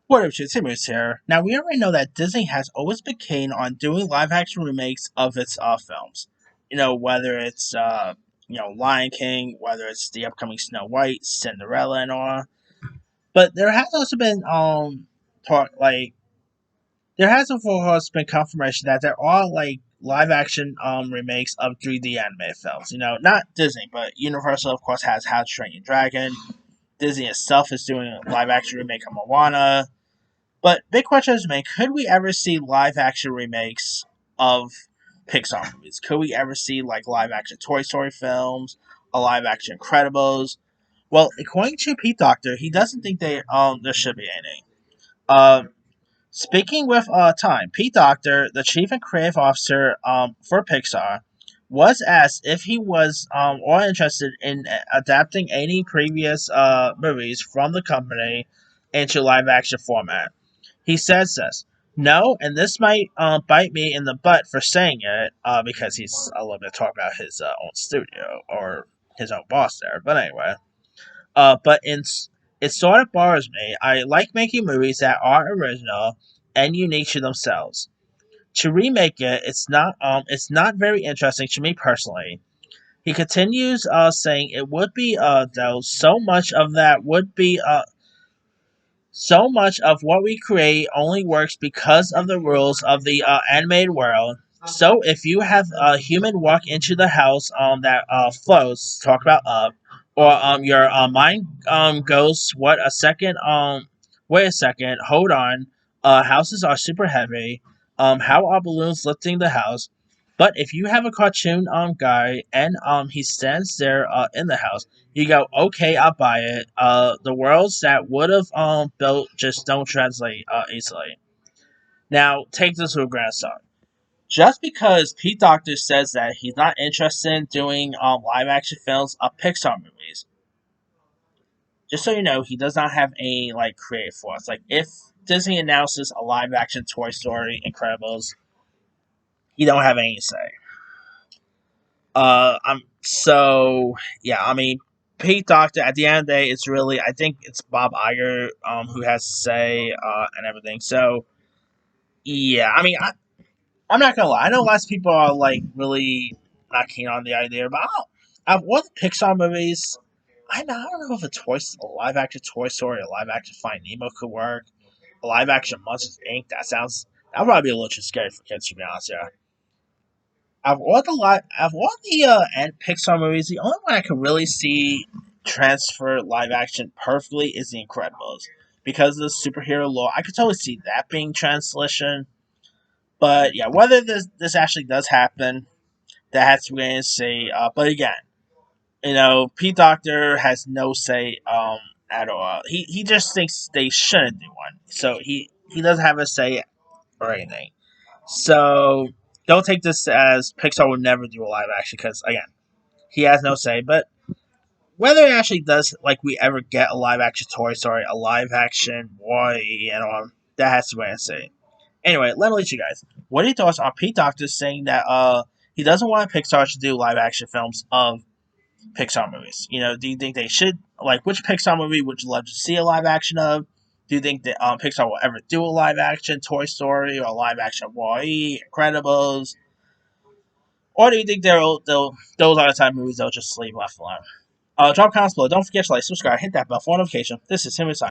What up, shit? Timmons here. Now, we already know that Disney has always been keen on doing live action remakes of its films. Whether it's, Lion King, whether it's the upcoming Snow White, Cinderella, and all. But there has also been, talk, like, there has, of course, been confirmation that there are, live action remakes of 3D animated films. Not Disney, but Universal, of course, has How to Train Your Dragon. Disney itself is doing a live action remake of Moana. But big question is made: could we ever see live action remakes of Pixar movies? Could we ever see live action Toy Story films, a live action Incredibles? Well, according to Pete Docter, he doesn't think there should be any. Um, Speaking with Time, Pete Docter, the chief and creative officer for Pixar, was asked if he was or interested in adapting any previous movies from the company into live action format. He says this. No, and this might bite me in the butt for saying it, because he's a little bit talking about his own studio or his own boss there. But anyway, but it sort of bothers me. I like making movies that are original and unique to themselves. To remake it, it's not very interesting to me personally. He continues saying it would be though so much of what we create only works because of the rules of the animated world. So if you have a human walk into the house that floats, talk about up, or your mind goes, what a second, wait a second, hold on, houses are super heavy. How are balloons lifting the house? But if you have a cartoon guy and he stands there in the house, you go, okay, I'll buy it. The worlds that would have built just don't translate easily. Now, take this with a grain of salt. Just because Pete Docter says that he's not interested in doing live action films of Pixar movies, just so you know, he does not have any creative force. Like if Disney announces a live action Toy Story, Incredibles, he don't have any say. I'm so yeah. I mean, Pete Docter. At the end of the day, it's really I think it's Bob Iger who has to say and everything. So yeah, I mean, I'm not gonna lie. I know lots of people are really not keen on the idea, but out of all the Pixar movies, I don't know if a live action Toy Story, a live action Finding Nemo could work. A live action Monsters Inc. That would probably be a little too scary for kids to be honest. Yeah. Of all the and Pixar movies, the only one I can really see transfer live action perfectly is The Incredibles because of the superhero lore. I could totally see that being translation. But yeah, whether this actually does happen, that has to be wait and see. But again, Pete Docter has no say at all. He just thinks they shouldn't do one, so he doesn't have a say or anything. So don't take this as Pixar would never do a live action because again, he has no say. But whether it actually does, we ever get a live action Toy Story, a live action Wally, that has to wait and see. Anyway, let me let you guys. What are your thoughts on Pete Docter saying that he doesn't want Pixar to do live action films of Pixar movies? Do you think they should which Pixar movie would you love to see a live action of? Do you think that Pixar will ever do a live action Toy Story or a live action Wall-E, Incredibles? Or do you think those are the type of movies they'll just leave left alone? Drop comments below. Don't forget to subscribe, hit that bell for notification. This is Tim